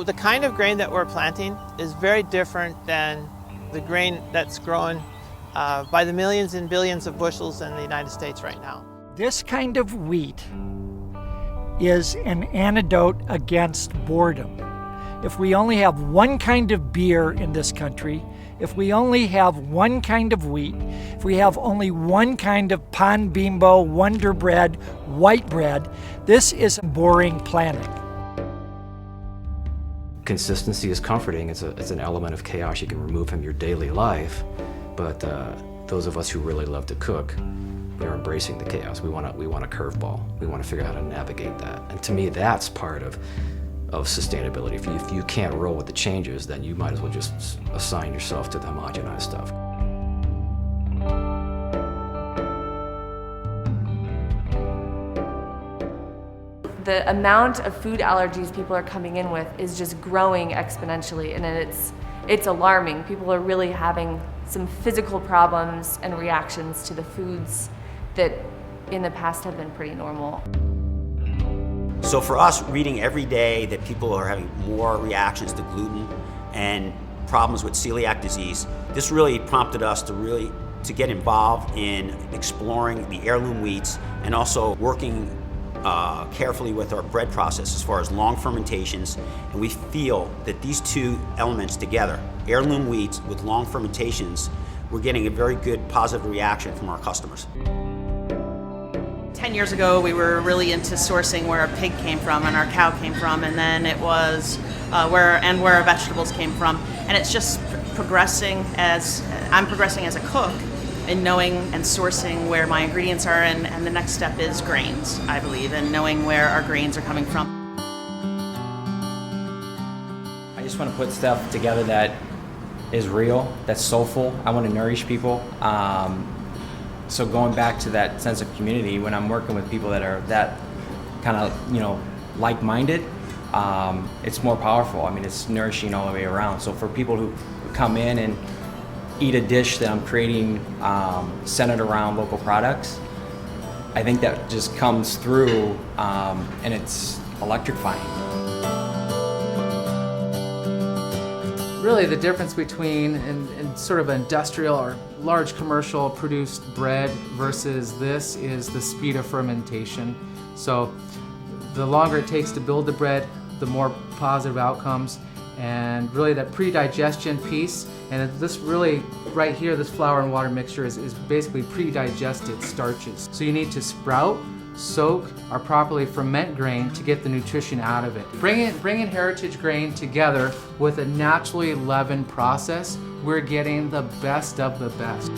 the kind of grain that we're planting is very different than the grain that's grown by the millions and billions of bushels in the United States right now. This kind of wheat is an antidote against boredom. If we only have one kind of beer in this country, if we only have one kind of wheat, if we have only one kind of pan bimbo, Wonder Bread, white bread, this is a boring planet. Consistency is comforting. It's an element of chaos you can remove from your daily life, but those of us who really love to cook, we're embracing the chaos. We want a curveball. We want to figure out how to navigate that. And to me, that's part of sustainability. If you can't roll with the changes, then you might as well just assign yourself to the homogenized stuff. The amount of food allergies people are coming in with is just growing exponentially, and it's alarming. People are really having some physical problems and reactions to the foods that in the past have been pretty normal. So for us, reading every day that people are having more reactions to gluten and problems with celiac disease, this really prompted us to get involved in exploring the heirloom wheats and also working carefully with our bread process as far as long fermentations. And we feel that these two elements together, heirloom wheats with long fermentations, we're getting a very good positive reaction from our customers. 10 years ago, we were really into sourcing where our pig came from and our cow came from, and then it was where our vegetables came from. And it's just progressing as I'm progressing as a cook in knowing and sourcing where my ingredients are, and the next step is grains, I believe, and knowing where our grains are coming from. I just want to put stuff together that is real, that's soulful. I want to nourish people. So going back to that sense of community, when I'm working with people that are that kind of, like-minded, it's more powerful. I mean, it's nourishing all the way around. So for people who come in and eat a dish that I'm creating centered around local products, I think that just comes through and it's electrifying. Really the difference between in sort of industrial or large commercial produced bread versus this is the speed of fermentation. So the longer it takes to build the bread, the more positive outcomes, and really that pre-digestion piece. And this really, right here, this flour and water mixture is basically pre-digested starches. So you need to sprout, soak, or properly ferment grain to get the nutrition out of it. Bringing heritage grain together with a naturally leavened process, we're getting the best of the best.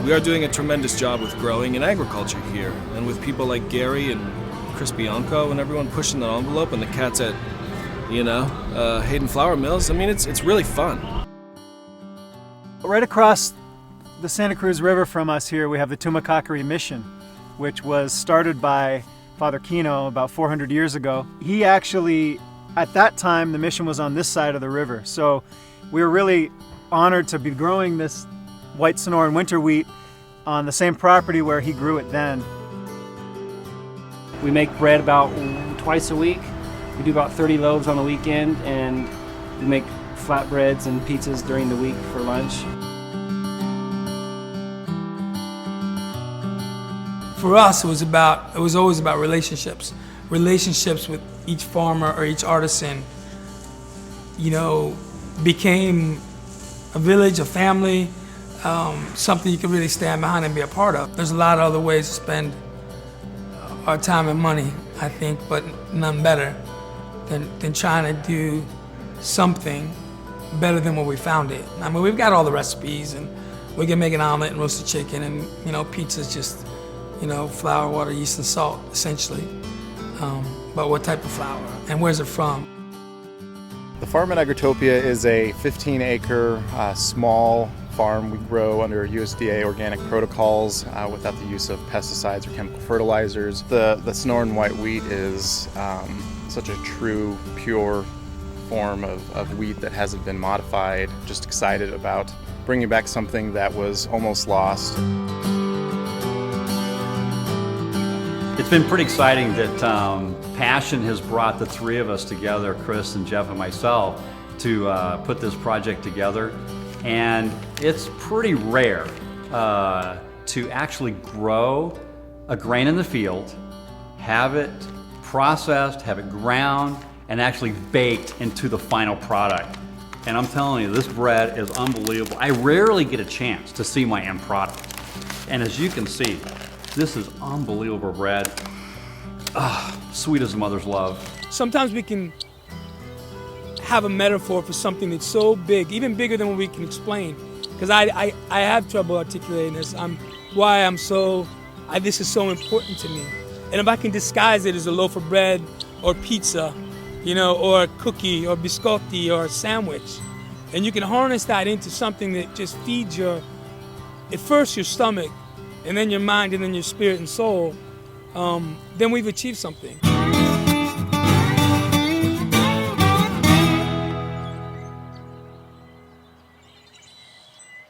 We are doing a tremendous job with growing and agriculture here, and with people like Gary and Chris Bianco and everyone pushing the envelope, and the cats at, Hayden Flour Mills. I mean, it's really fun. Right across the Santa Cruz River from us here, we have the Tumacacari Mission, which was started by Father Kino about 400 years ago. He actually, at that time, the mission was on this side of the river. So we were really honored to be growing this white Sonoran winter wheat on the same property where he grew it then. We make bread about twice a week. We do about 30 loaves on the weekend, and we make flatbreads and pizzas during the week for lunch. For us, it was always about relationships. Relationships with each farmer or each artisan, became a village, a family, something you can really stand behind and be a part of. There's a lot of other ways to spend our time and money, I think, but none better than trying to do something better than what we found it. I mean, we've got all the recipes, and we can make an omelet and roasted chicken, and pizza's just, flour, water, yeast, and salt, essentially. But what type of flour, and where's it from? The farm at Agritopia is a 15-acre small farm. We grow under USDA organic protocols without the use of pesticides or chemical fertilizers. The Sonoran white wheat is such a true, pure form of wheat that hasn't been modified. Just excited about bringing back something that was almost lost. It's been pretty exciting that passion has brought the three of us together, Chris and Jeff and myself, to put this project together. And it's pretty rare to actually grow a grain in the field, have it processed, have it ground, and actually baked into the final product. And I'm telling you, this bread is unbelievable. I rarely get a chance to see my end product. And as you can see, this is unbelievable bread. Sweet as a mother's love. Sometimes we can have a metaphor for something that's so big, even bigger than what we can explain. Because I have trouble articulating this. This is so important to me. And if I can disguise it as a loaf of bread or pizza, or a cookie or biscotti or a sandwich, and you can harness that into something that just feeds at first your stomach, and then your mind, and then your spirit and soul, then we've achieved something.